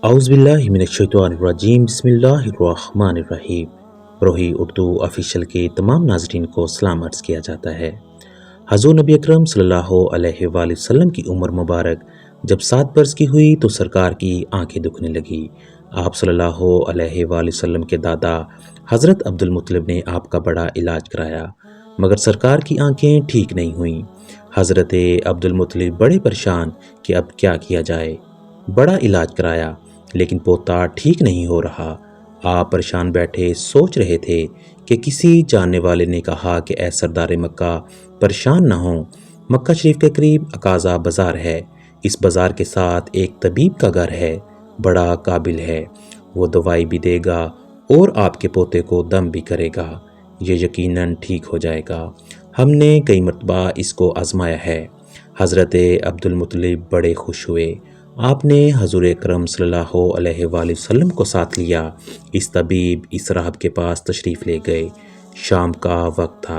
औज़ुबिल्लाहिमिनश्शैतानिर्रजीम बिस्मिल्लाहिर्रहमानिर्रहीम। रोही उर्दू ऑफिशियल के तमाम नाज़रीन को सलाम अर्ज़ किया जाता है। हज़ूर नबी अकरम सल्लल्लाहु अलैहि वसल्लम की उम्र मुबारक जब 7 बरस की हुई तो सरकार की आंखें दुखने लगी। आप सल्लल्लाहु अलैहि वसल्लम के दादा हज़रत अब्दुल मुत्तलिब ने आपका बड़ा इलाज कराया, मगर सरकार की आंखें ठीक नहीं हुईं। हज़रत अब्दुल मुत्तलिब बड़े परेशान कि अब क्या किया जाए। बड़ा इलाज कराया लेकिन पोता ठीक नहीं हो रहा। आप परेशान बैठे सोच रहे थे कि किसी जानने वाले ने कहा कि ऐ सरदार मक्का, परेशान ना हो। मक्का शरीफ के करीब अकाज़ा बाज़ार है। इस बाज़ार के साथ एक तबीब का घर है, बड़ा काबिल है। वो दवाई भी देगा और आपके पोते को दम भी करेगा। ये यकीनन ठीक हो जाएगा। हमने कई मरतबा इसको आजमाया है। हज़रत अब्दुल मुत्तलिब बड़े खुश हुए। आपने हज़ूर अकरम सल्लल्लाहु अलैहि वसल्लम को साथ लिया। इस तबीब इस राहब के पास तशरीफ़ ले गए। शाम का वक्त था।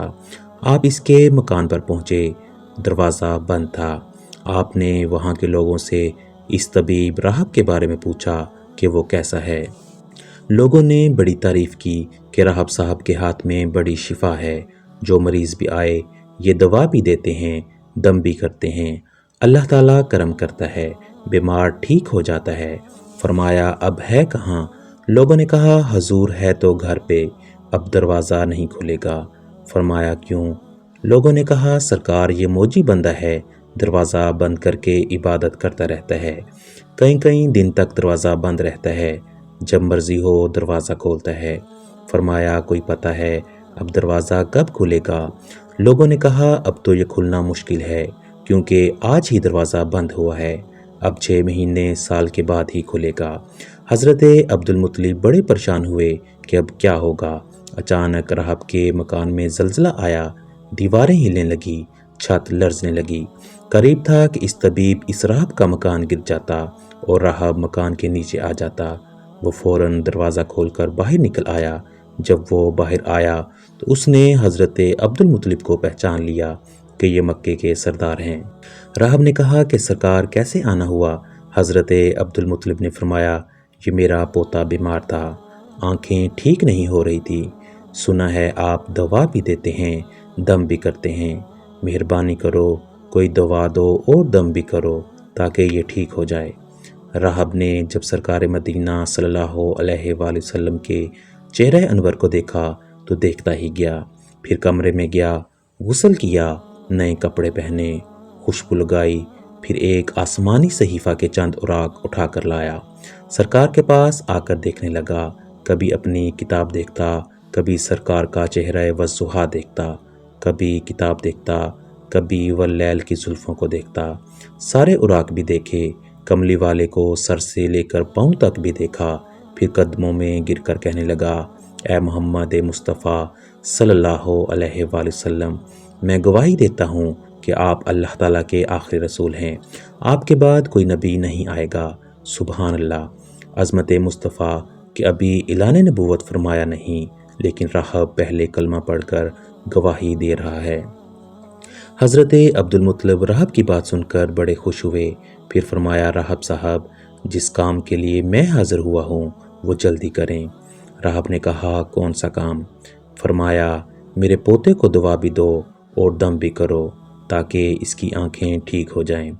आप इसके मकान पर पहुँचे। दरवाज़ा बंद था। आपने वहाँ के लोगों से इस तबीब राहब के बारे में पूछा कि वो कैसा है। लोगों ने बड़ी तारीफ़ की कि राहब साहब के हाथ में बड़ी शिफा है। जो मरीज़ भी आए ये दवा भी देते हैं, दम भी करते हैं। अल्लाह ताला करम करता है, बीमार ठीक हो जाता है। फरमाया अब है कहाँ? लोगों ने कहा हजूर है तो घर पे, अब दरवाज़ा नहीं खुलेगा। फरमाया क्यों? लोगों ने कहा सरकार ये मौजी बंदा है, दरवाज़ा बंद करके इबादत करता रहता है। कई कई दिन तक दरवाज़ा बंद रहता है, जब मर्जी हो दरवाज़ा खोलता है। फरमाया कोई पता है अब दरवाज़ा कब खुलेगा? लोगों ने कहा अब तो ये खुलना मुश्किल है, क्योंकि आज ही दरवाज़ा बंद हुआ है। अब 6 महीने साल के बाद ही खुलेगा। हज़रत अब्दुल मुत्तलिब बड़े परेशान हुए कि अब क्या होगा। अचानक राहब के मकान में ज़लज़ला आया, दीवारें हिलने लगी, छत लर्जने लगी। करीब था कि इस तबीब इस राहब का मकान गिर जाता और राहब मकान के नीचे आ जाता। वो फ़ौरन दरवाज़ा खोलकर बाहर निकल आया। जब वो बाहर आया तो उसने हज़रत अब्दुल मुत्तलिब को पहचान लिया कि ये मक्के के सरदार हैं। राहब ने कहा कि सरकार कैसे आना हुआ? हज़रत अब्दुल मुत्तलिब ने फरमाया ये मेरा पोता बीमार था, आंखें ठीक नहीं हो रही थी। सुना है आप दवा भी देते हैं, दम भी करते हैं। मेहरबानी करो कोई दवा दो और दम भी करो ताकि ये ठीक हो जाए। राहब ने जब सरकार मदीना सल्लल्लाहु अलैहि वसल्लम के चेहरे अनवर को देखा तो देखता ही गया। फिर कमरे में गया, गुस्ल किया, नए कपड़े पहने, खुशबू लगाई, फिर एक आसमानी सहीफ़ा के चंद उराक उठा कर लाया। सरकार के पास आकर देखने लगा। कभी अपनी किताब देखता, कभी सरकार का चेहरा वज़ुहा देखता, कभी किताब देखता, कभी वल्लैल की जुल्फ़ों को देखता। सारे उराक भी देखे, कमली वाले को सर से लेकर पाँव तक भी देखा। फिर कदमों में गिरकर कहने लगा ए मोहम्मद मुस्तफ़ा सल्लल्लाहु अलैहि वसल्लम, मैं गवाही देता हूँ कि आप अल्लाह ताला के आखिरी रसूल हैं। आपके बाद कोई नबी नहीं आएगा। सुबहान अल्लाह। अज़मत मुस्तफ़ा कि अभी ऐलान नबूवत फरमाया नहीं, लेकिन राहब पहले कलमा पढ़कर गवाही दे रहा है। हज़रत अब्दुल मुत्तलिब राहब की बात सुनकर बड़े खुश हुए। फिर फरमाया राहब साहब जिस काम के लिए मैं हाज़िर हुआ हूँ वो जल्दी करें। राहब ने कहा कौन सा काम? फरमाया मेरे पोते को दवा भी दो और दम भी करो ताकि इसकी आंखें ठीक हो जाएं।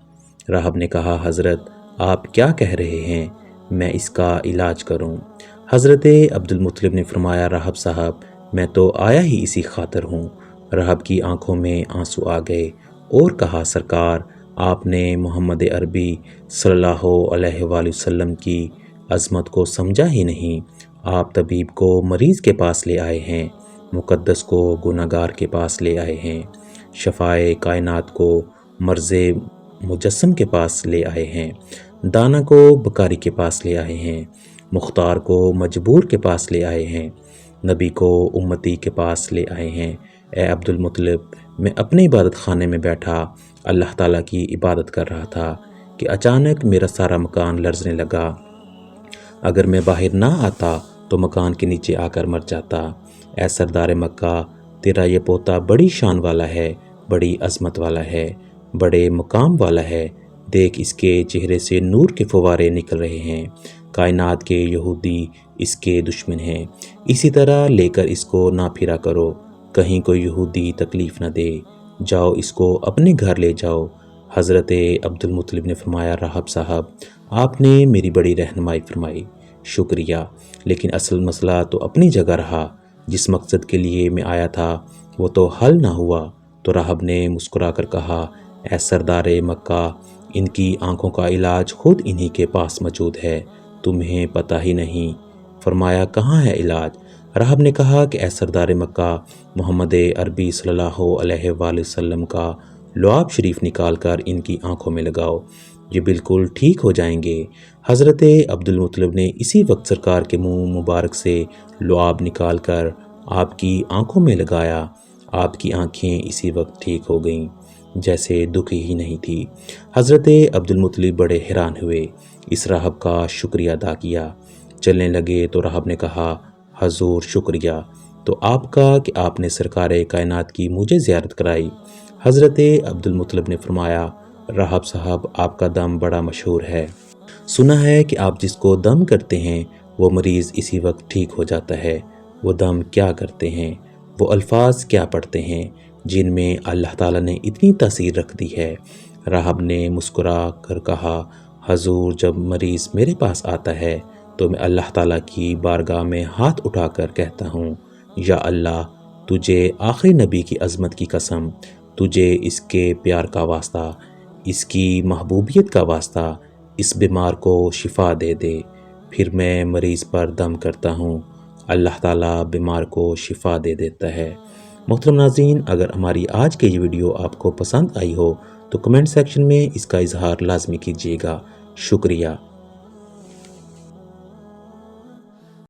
राहब ने कहा हज़रत आप क्या कह रहे हैं, मैं इसका इलाज करूं? हज़रत अब्दुल मुत्तलिब ने फरमाया राहब साहब मैं तो आया ही इसी खातर हूँ। राहब की आंखों में आंसू आ गए और कहा सरकार आपने मोहम्मद अरबी सल्लल्लाहु अलैहि वसल्लम की अज़मत को समझा ही नहीं। आप तबीब को मरीज़ के पास ले आए हैं, मुक़द्दस को गुनाहगार के पास ले आए हैं, शफ़ाए कायनात को मर्ज़े मुजस्सम के पास ले आए हैं, दाना को बकारी के पास ले आए हैं, मुख्तार को मजबूर के पास ले आए हैं, नबी को उम्मती के पास ले आए हैं। ए अब्दुल मुत्तलिब मैं अपने इबादत खाने में बैठा अल्लाह ताला की इबादत कर रहा था कि अचानक मेरा सारा मकान लर्जने लगा। अगर मैं बाहर ना आता तो मकान के नीचे आकर मर जाता। ए सरदार मक्का तेरा ये पोता बड़ी शान वाला है, बड़ी अज़मत वाला है, बड़े मुकाम वाला है। देख इसके चेहरे से नूर के फुवारे निकल रहे हैं। کائنات کے یہودی اس کے دشمن ہیں، اسی طرح لے کر اس کو نہ پھرا کرو، کہیں کوئی یہودی تکلیف نہ دے، جاؤ اس کو اپنے گھر لے جاؤ۔ حضرت عبد المطلب نے فرمایا، راہب صاحب آپ نے میری بڑی رہنمائی فرمائی، شکریہ، لیکن اصل مسئلہ تو اپنی جگہ رہا، جس مقصد کے لیے میں آیا تھا وہ تو حل نہ ہوا۔ تو راہب نے مسکرا کر کہا، اے سردار مکہ، ان کی آنکھوں کا علاج خود انہی کے پاس موجود ہے، تمہیں پتہ ہی نہیں۔ فرمایا، کہاں ہے علاج؟ راہب نے کہا کہ اے سردار مکہ، محمد عربی صلی اللہ علیہ وآلہ وسلم کا لعاب شریف نکال کر ان کی آنکھوں میں لگاؤ، یہ بالکل ٹھیک ہو جائیں گے۔ حضرت عبد المطلب نے اسی وقت سرکار کے منہ مبارک سے لعاب نکال کر آپ کی آنکھوں میں لگایا، آپ کی آنکھیں اسی وقت ٹھیک ہو گئیں، جیسے دکھی ہی نہیں تھی۔ حضرت عبد المطلب بڑے حیران ہوئے، اس راہب کا شکریہ ادا کیا، چلنے لگے تو راہب نے کہا، حضور شکریہ تو آپ کا کہ آپ نے سرکار کائنات کی مجھے زیارت کرائی۔ حضرت عبد المطلب نے فرمایا، راہب صاحب آپ کا دم بڑا مشہور ہے، سنا ہے کہ آپ جس کو دم کرتے ہیں وہ مریض اسی وقت ٹھیک ہو جاتا ہے، وہ دم کیا کرتے ہیں، وہ الفاظ کیا پڑھتے ہیں جن میں اللہ تعالیٰ نے اتنی تاثیر رکھ دی ہے؟ راہب نے مسکرا کر کہا، حضور جب مریض میرے پاس آتا ہے تو میں اللہ تعالیٰ کی بارگاہ میں ہاتھ اٹھا کر کہتا ہوں، یا اللہ تجھے آخری نبی کی عظمت کی قسم، تجھے اس کے پیار کا واسطہ، اس کی محبوبیت کا واسطہ اس بیمار کو شفا دے دے۔ پھر میں مریض پر دم کرتا ہوں، اللہ تعالیٰ بیمار کو شفا دے دیتا ہے۔ محترم ناظرین، اگر ہماری آج کی یہ ویڈیو آپ کو پسند آئی ہو تو کمنٹ سیکشن میں اس کا اظہار لازمی کیجیے گا۔ شکریہ۔